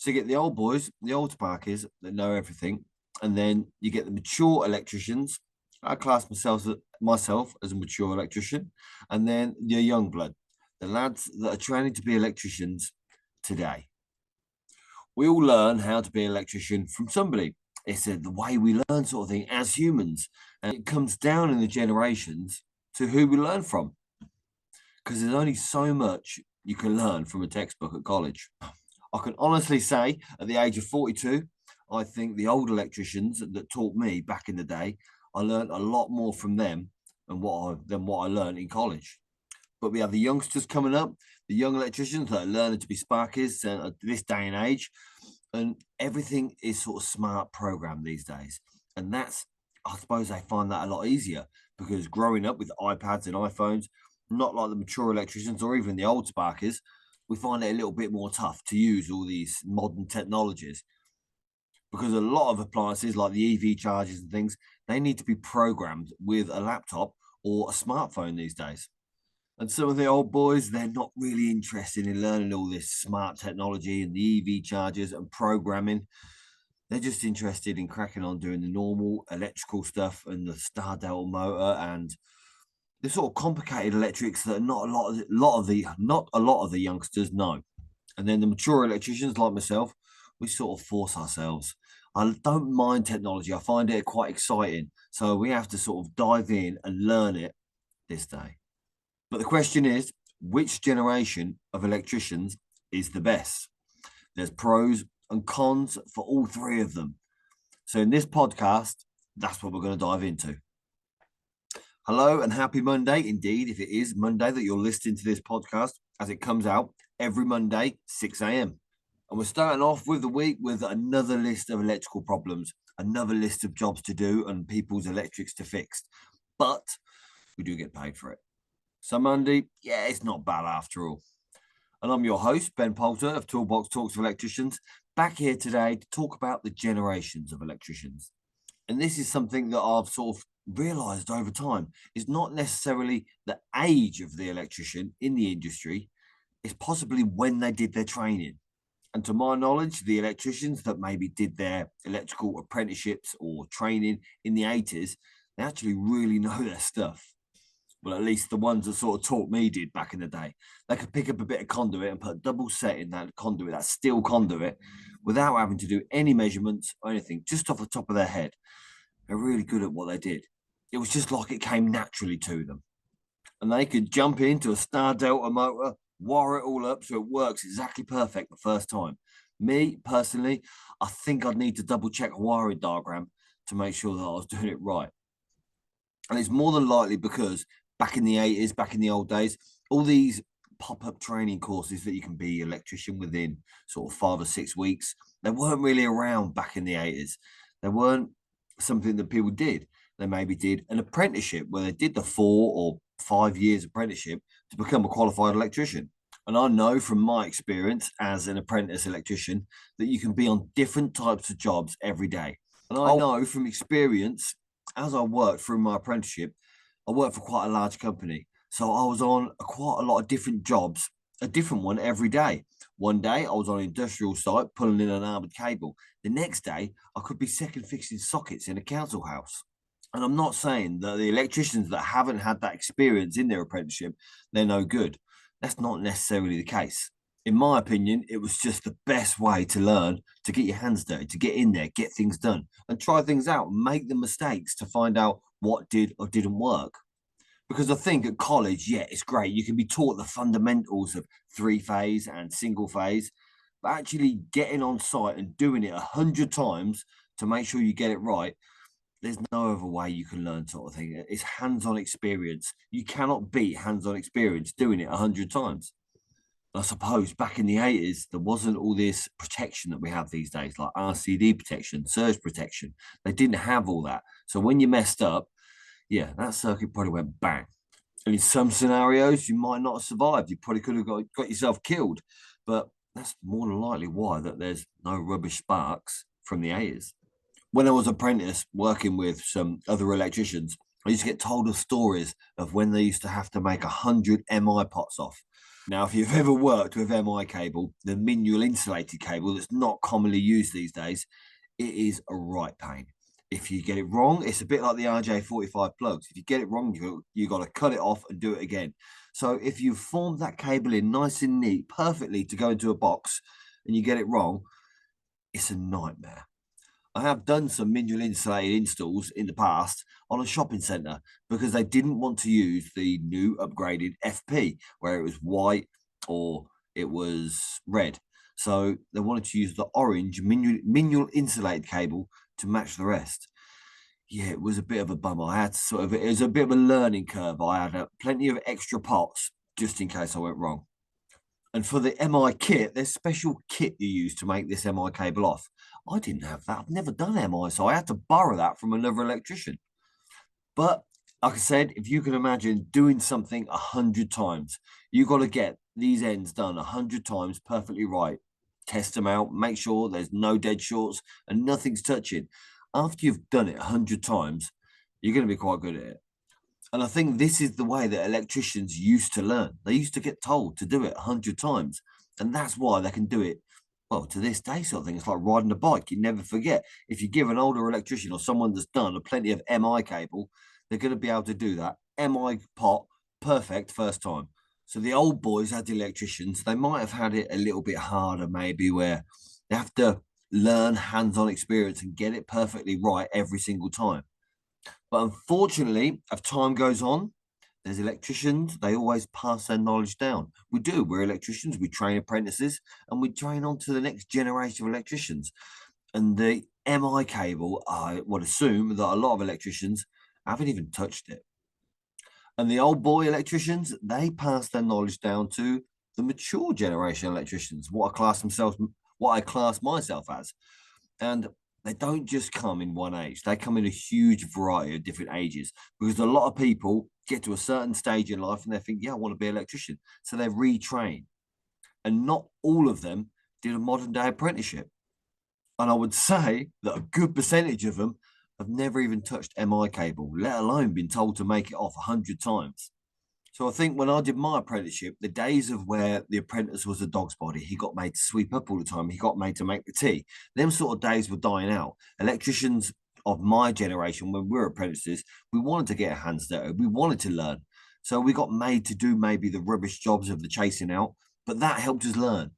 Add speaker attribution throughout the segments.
Speaker 1: So you get the old boys, the old Sparkies that know everything, and then you get the mature electricians. I class myself as a mature electrician, and then your young blood, the lads that are training to be electricians today. We all learn how to be an electrician from somebody. It's the way we learn, sort of thing, as humans, and it comes down in the generations to who we learn from, because there's only so much you can learn from a textbook at college. I can honestly say, at the age of 42, I think the old electricians that taught me back in the day, I learned a lot more from them than what I learned in college. But we have the youngsters coming up, the young electricians that are learning to be Sparkies at this day and age, and everything is sort of smart programmed these days. And I suppose they find that a lot easier because growing up with iPads and iPhones, not like the mature electricians or even the old Sparkies, we find it a little bit more tough to use all these modern technologies because a lot of appliances like the EV chargers and things, they need to be programmed with a laptop or a smartphone these days. And some of the old boys, they're not really interested in learning all this smart technology and the EV chargers and programming. They're just interested in cracking on doing the normal electrical stuff and the star delta motor and the sort of complicated electrics that not a lot of the youngsters know. And then the mature electricians like myself, we sort of force ourselves. I don't mind technology. I find it quite exciting. So we have to sort of dive in and learn it this day. But the question is, which generation of electricians is the best? There's pros and cons for all three of them. So in this podcast, that's what we're going to dive into. Hello and happy Monday, indeed, if it is Monday that you're listening to this podcast, as it comes out every Monday, 6 a.m. And we're starting off with the week with another list of electrical problems, another list of jobs to do and people's electrics to fix. But we do get paid for it. So Monday, yeah, it's not bad after all. And I'm your host, Ben Poulter of Toolbox Talks of Electricians, back here today to talk about the generations of electricians. And this is something that I've sort of realized over time is not necessarily the age of the electrician in the industry, it's possibly when they did their training. And to my knowledge, the electricians that maybe did their electrical apprenticeships or training in the 80s, they actually really know their stuff. Well, at least the ones that sort of taught me did back in the day. They could pick up a bit of conduit and put a double set in that conduit, that steel conduit, without having to do any measurements or anything, just off the top of their head. They're really good at what they did. It was just like it came naturally to them. And they could jump into a star delta motor, wire it all up so it works exactly perfect the first time. Me, personally, I think I'd need to double check a wiring diagram to make sure that I was doing it right. And it's more than likely because back in the 80s, back in the old days, all these pop-up training courses that you can be electrician within sort of 5 or 6 weeks, they weren't really around back in the 80s. They weren't something that people did. They maybe did an apprenticeship where they did the 4 or 5 years apprenticeship to become a qualified electrician. And I know from my experience as an apprentice electrician that you can be on different types of jobs every day. And I know from experience, as I worked through my apprenticeship, I worked for quite a large company. So I was on quite a lot of different jobs, a different one every day. One day I was on an industrial site pulling in an armoured cable. The next day I could be second fixing sockets in a council house. And I'm not saying that the electricians that haven't had that experience in their apprenticeship, they're no good. That's not necessarily the case. In my opinion, it was just the best way to learn, to get your hands dirty, to get in there, get things done, and try things out, make the mistakes to find out what did or didn't work. Because I think at college, yeah, it's great. You can be taught the fundamentals of 3-phase and single phase, but actually getting on site and doing it 100 times to make sure you get it right, there's no other way you can learn, sort of thing. It's hands-on experience. You cannot beat hands-on experience doing it 100 times. I suppose back in the 80s, there wasn't all this protection that we have these days, like RCD protection, surge protection. They didn't have all that. So when you messed up, yeah, that circuit probably went bang. And in some scenarios, you might not have survived. You probably could have got yourself killed. But that's more than likely why that there's no rubbish sparks from the 80s. When I was apprentice working with some other electricians, I used to get told of stories of when they used to have to make 100 MI pots off. Now, if you've ever worked with MI cable, the manual insulated cable that's not commonly used these days, it is a right pain. If you get it wrong, it's a bit like the RJ45 plugs. If you get it wrong, you got to cut it off and do it again. So if you formed that cable in nice and neat, perfectly to go into a box, and you get it wrong, it's a nightmare. I have done some manual insulated installs in the past on a shopping centre because they didn't want to use the new upgraded FP where it was white or it was red. So they wanted to use the orange manual insulated cable to match the rest. Yeah, it was a bit of a bummer. I had to it was a bit of a learning curve. I had plenty of extra pots just in case I went wrong. And for the MI kit, there's special kit you use to make this MI cable off. I didn't have that. I've never done MI, so I had to borrow that from another electrician. But like I said, if you can imagine doing something 100 times, you got to get these ends done 100 times perfectly right. Test them out, make sure there's no dead shorts and nothing's touching. After you've done it 100 times, you're going to be quite good at it. And I think this is the way that electricians used to learn. They used to get told to do it 100 times. And that's why they can do it, well, to this day sort of thing. It's like riding a bike. You never forget. If you give an older electrician or someone that's done a plenty of MI cable, they're going to be able to do that MI pot perfect first time. So the old boys had the electricians. They might have had it a little bit harder, maybe, where they have to learn hands-on experience and get it perfectly right every single time. But unfortunately, as time goes on, there's electricians, they always pass their knowledge down. We do, we're electricians, we train apprentices, and we train on to the next generation of electricians. And the MI cable, I would assume that a lot of electricians haven't even touched it. And the old boy electricians, they pass their knowledge down to the mature generation electricians, what I class myself as. And they don't just come in one age, they come in a huge variety of different ages because a lot of people get to a certain stage in life and they think, yeah, I want to be an electrician. So they retrain. And not all of them did a modern day apprenticeship. And I would say that a good percentage of them have never even touched MI cable, let alone been told to make it off 100 times. So I think when I did my apprenticeship, the days of where the apprentice was a dog's body, he got made to sweep up all the time, he got made to make the tea. Them sort of days were dying out. Electricians of my generation, when we were apprentices, we wanted to get our hands dirty, we wanted to learn. So we got made to do maybe the rubbish jobs of the chasing out, but that helped us learn.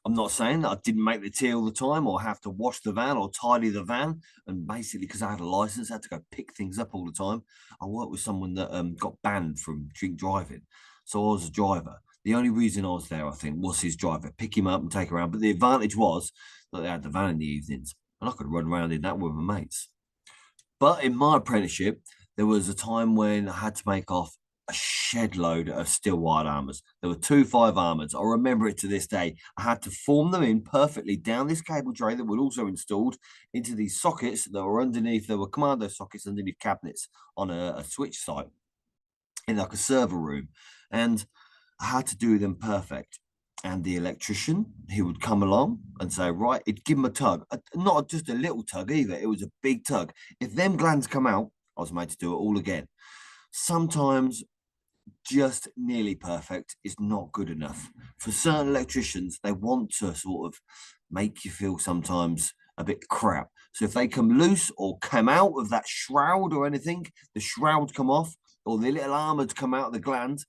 Speaker 1: I'm not saying that I didn't make the tea all the time or have to wash the van or tidy the van. And basically, because I had a license, I had to go pick things up all the time. I worked with someone that got banned from drink driving. So I was a driver. The only reason I was there, I think, was his driver, pick him up and take him around. But the advantage was that they had the van in the evenings and I could run around in that with my mates. But in my apprenticeship, there was a time when I had to make off a shed load of steel wire armors. There were 2 5 armors. I remember it to this day. I had to form them in perfectly down this cable tray that was also installed into these sockets that were underneath. There were commando sockets underneath cabinets on a switch site in like a server room. And I had to do them perfect. And the electrician, he would come along and say, right, he'd give him a tug. Not just a little tug either. It was a big tug. If them glands come out, I was made to do it all again. Sometimes just nearly perfect is not good enough. For certain electricians, they want to sort of make you feel sometimes a bit crap. So if they come loose or come out of that shroud or anything, the shroud come off or the little armor to come out of the gland,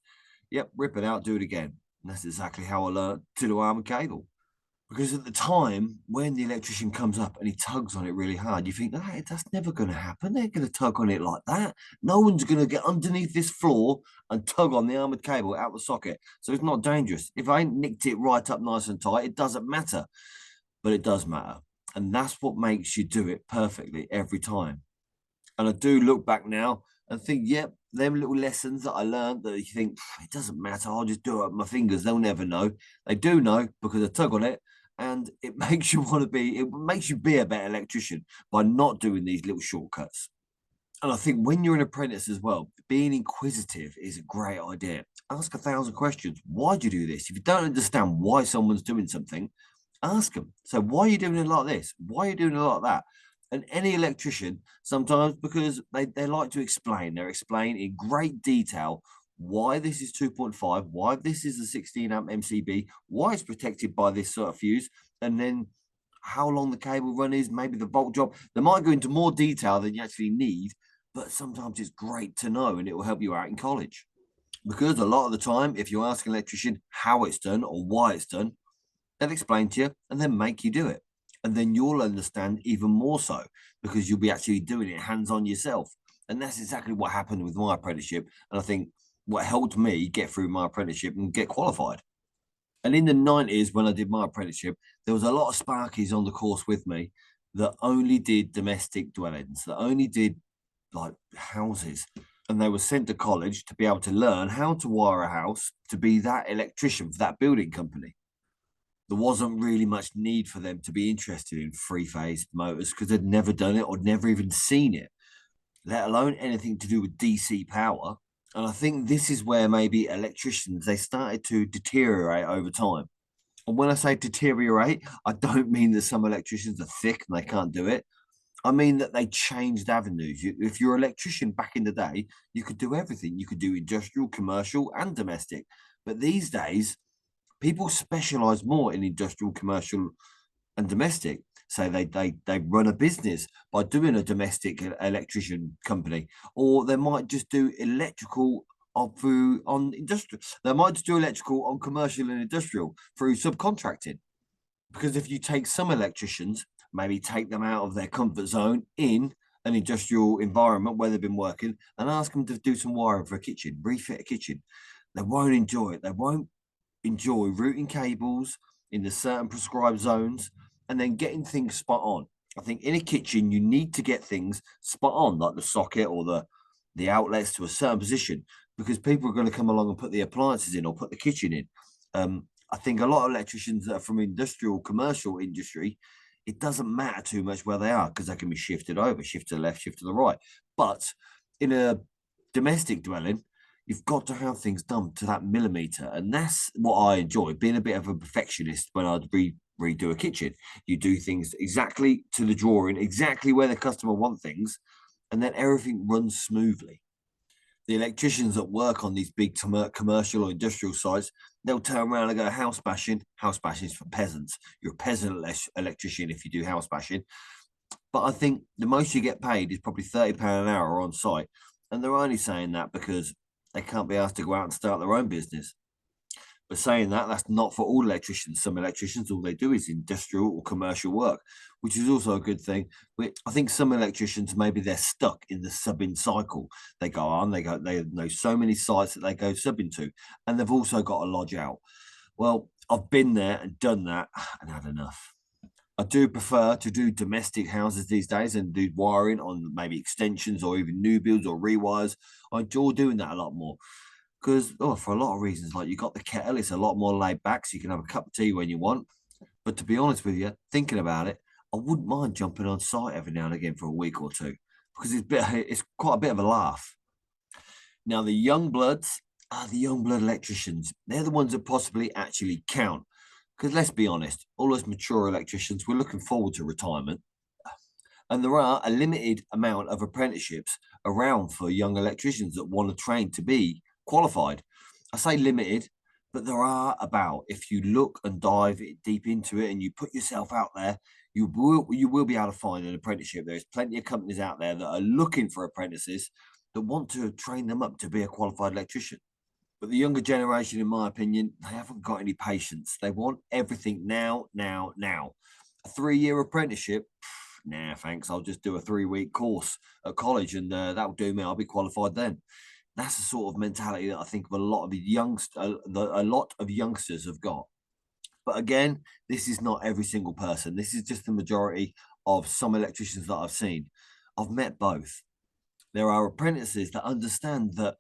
Speaker 1: yep, rip it out, do it again. And that's exactly how I learned to do armor cable. Because at the time, when the electrician comes up and he tugs on it really hard, you think, hey, that's never going to happen. They're going to tug on it like that. No one's going to get underneath this floor and tug on the armored cable out the socket. So it's not dangerous. If I ain't nicked it right up nice and tight, it doesn't matter. But it does matter. And that's what makes you do it perfectly every time. And I do look back now and think, yep, them little lessons that I learned that you think, it doesn't matter, I'll just do it with my fingers. They'll never know. They do know because I tug on it. And it makes you want to be, it makes you be a better electrician by not doing these little shortcuts. And I think when you're an apprentice as well, being inquisitive is a great idea. Ask 1,000 questions. Why do you do this? If you don't understand why someone's doing something, ask them. So why are you doing it like this? Why are you doing it like that? And any electrician, sometimes because they like to explain, they explain in great detail why this is 2.5, why this is a 16 amp MCB, why it's protected by this sort of fuse, and then how long the cable run is, maybe the bolt job. They might go into more detail than you actually need, but sometimes it's great to know and it will help you out in college. Because a lot of the time, if you ask an electrician how it's done or why it's done, they'll explain to you and then make you do it. And then you'll understand even more so because you'll be actually doing it hands on yourself. And that's exactly what happened with my apprenticeship. And I think what helped me get through my apprenticeship and get qualified. And in the 90s, when I did my apprenticeship, there was a lot of Sparkies on the course with me that only did domestic dwellings, that only did like houses. And they were sent to college to be able to learn how to wire a house to be that electrician for that building company. There wasn't really much need for them to be interested in three-phase motors because they'd never done it or never even seen it, let alone anything to do with DC power. And I think this is where maybe electricians, they started to deteriorate over time. And when I say deteriorate, I don't mean that some electricians are thick and they can't do it. I mean that they changed avenues. If you're an electrician back in the day, you could do everything. You could do industrial, commercial, and domestic. But these days, people specialize more in industrial, commercial, and domestic. So they run a business by doing a domestic electrician company, or they might just do electrical on industrial. They might just do electrical on commercial and industrial through subcontracting. Because if you take some electricians, maybe take them out of their comfort zone in an industrial environment where they've been working and ask them to do some wiring for a kitchen, refit a kitchen, they won't enjoy it. They won't enjoy routing cables in the certain prescribed zones and then getting things spot on. I think in a kitchen, you need to get things spot on, like the socket or the outlets to a certain position, because people are going to come along and put the appliances in or put the kitchen in. I think a lot of electricians that are from industrial, commercial industry, it doesn't matter too much where they are because they can be shifted over, shift to the left, shift to the right. But in a domestic dwelling, you've got to have things done to that millimeter. And that's what I enjoy, being a bit of a perfectionist when I'd redo a kitchen. You do things exactly to the drawing, exactly where the customer want things, and then everything runs smoothly. The electricians that work on these big commercial or industrial sites, they'll turn around and go house bashing. House bashing is for peasants. You're a peasant electrician if you do house bashing. But I think the most you get paid is probably £30 an hour on site. And they're only saying that because they can't be asked to go out and start their own business. But saying that, that's not for all electricians. Some electricians, all they do is industrial or commercial work, which is also a good thing. I think some electricians, maybe they're stuck in the subbing cycle. They go on, they know so many sites that they go subbing to, and they've also got to lodge out. Well, I've been there and done that and had enough. I do prefer to do domestic houses these days and do wiring on maybe extensions or even new builds or rewires. I enjoy doing that a lot more because, for a lot of reasons, like you got the kettle, it's a lot more laid back, so you can have a cup of tea when you want. But to be honest with you, thinking about it, I wouldn't mind jumping on site every now and again for a week or two because it's quite a bit of a laugh. Now, the young bloods are the young blood electricians. They're the ones that possibly actually count. Because let's be honest, all us mature electricians, we're looking forward to retirement. And there are a limited amount of apprenticeships around for young electricians that want to train to be qualified. I say limited, but there are about. If you look and dive deep into it and you put yourself out there, you will be able to find an apprenticeship. There's plenty of companies out there that are looking for apprentices that want to train them up to be a qualified electrician. But the younger generation, in my opinion, they haven't got any patience. They want everything now, now, now. A 3-year apprenticeship, nah, thanks. I'll just do a 3-week course at college and that'll do me. I'll be qualified then. That's the sort of mentality that I think of a lot of youngsters have got. But again, this is not every single person. This is just the majority of some electricians that I've seen. I've met both. There are apprentices that understand that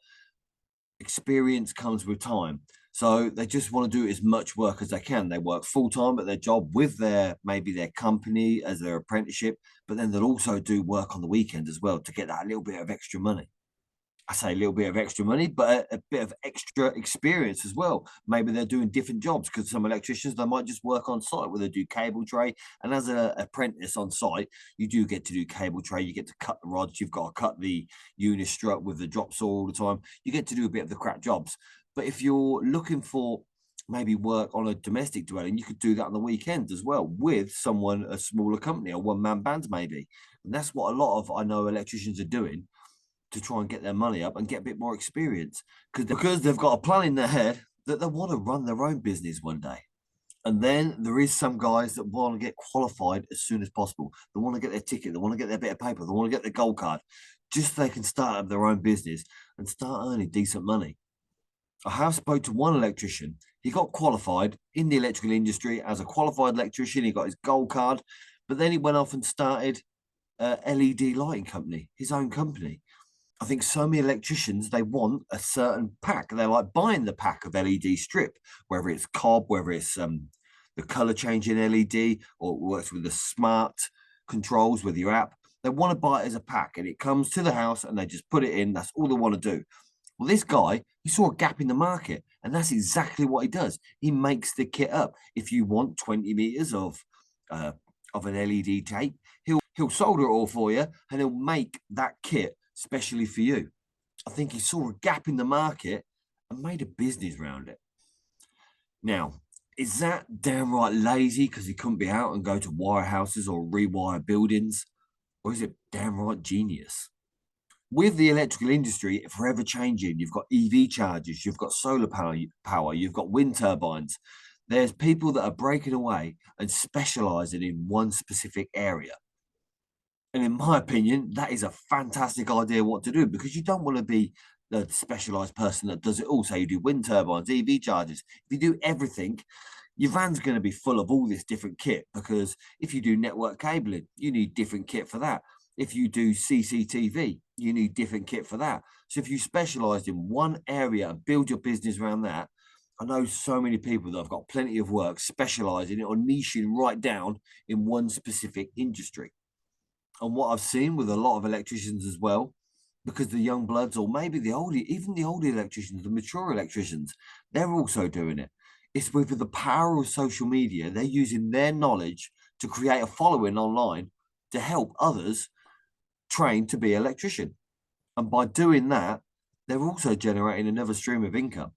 Speaker 1: experience comes with time. So they just want to do as much work as they can. They work full time at their job with maybe their company as their apprenticeship, but then they'll also do work on the weekend as well to get that little bit of extra money. I say a little bit of extra money, but a bit of extra experience as well. Maybe they're doing different jobs, because some electricians, they might just work on site where they do cable tray. And as an apprentice on site, you do get to do cable tray. You get to cut the rods. You've got to cut the unistrut with the drop saw all the time. You get to do a bit of the crap jobs. But if you're looking for maybe work on a domestic dwelling, you could do that on the weekend as well with someone, a smaller company, a one-man band maybe. And that's what a lot of, I know, electricians are doing to try and get their money up and get a bit more experience, because they've got a plan in their head that they want to run their own business one day. And then there is some guys that want to get qualified as soon as possible. They want to get their ticket. They want to get their bit of paper. They want to get their gold card, just so they can start up their own business and start earning decent money. I have spoke to one electrician. He got qualified in the electrical industry as a qualified electrician. He got his gold card, but then he went off and started a LED lighting company, his own company. I think so many electricians, they want a certain pack. They like buying the pack of LED strip, whether it's cob, whether it's the color changing LED, or it works with the smart controls with your app. They want to buy it as a pack, and it comes to the house and they just put it in. That's all they want to do. Well, this guy, he saw a gap in the market, and that's exactly what he does. He makes the kit up. If you want 20 meters of an LED tape, he'll solder it all for you, and he'll make that kit specially for you. I think he saw a gap in the market and made a business around it. Now, is that downright lazy because he couldn't be out and go to wirehouses or rewire buildings? Or is it downright genius? With the electrical industry forever changing, you've got EV chargers, you've got solar power, you've got wind turbines. There's people that are breaking away and specializing in one specific area. And in my opinion, that is a fantastic idea what to do, because you don't want to be the specialized person that does it all. So you do wind turbines, EV chargers. If you do everything, your van's going to be full of all this different kit, because if you do network cabling, you need different kit for that. If you do CCTV, you need different kit for that. So if you specialized in one area and build your business around that, I know so many people that have got plenty of work specializing or niching right down in one specific industry. And what I've seen with a lot of electricians as well, because the young bloods, or maybe even the older electricians, the mature electricians, they're also doing it. It's with the power of social media. They're using their knowledge to create a following online to help others train to be an electrician. And by doing that, they're also generating another stream of income.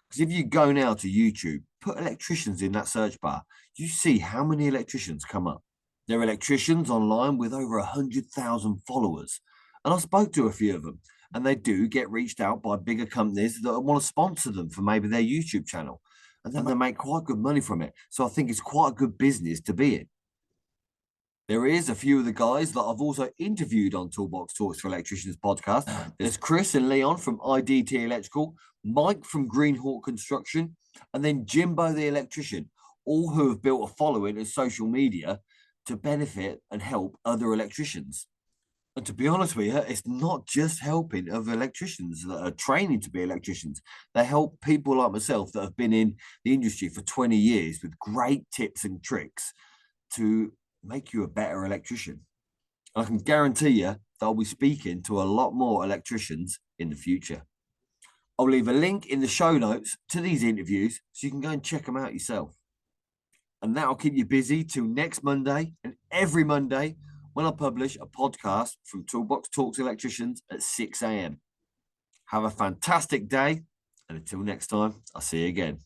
Speaker 1: Because if you go now to YouTube, put electricians in that search bar, you see how many electricians come up. There are electricians online with over 100,000 followers. And I spoke to a few of them, and they do get reached out by bigger companies that want to sponsor them for maybe their YouTube channel. And then they make quite good money from it. So I think it's quite a good business to be in. There is a few of the guys that I've also interviewed on Toolbox Talks for Electricians podcast. There's Chris and Leon from IDT Electrical, Mike from Greenhawk Construction, and then Jimbo the electrician, all who have built a following in social media to benefit and help other electricians. And to be honest with you, it's not just helping other electricians that are training to be electricians. They help people like myself that have been in the industry for 20 years with great tips and tricks to make you a better electrician. And I can guarantee you that I'll be speaking to a lot more electricians in the future. I'll leave a link in the show notes to these interviews so you can go and check them out yourself. And that'll keep you busy till next Monday, and every Monday when I publish a podcast from Toolbox Talks Electricians at 6 a.m. Have a fantastic day, and until next time, I'll see you again.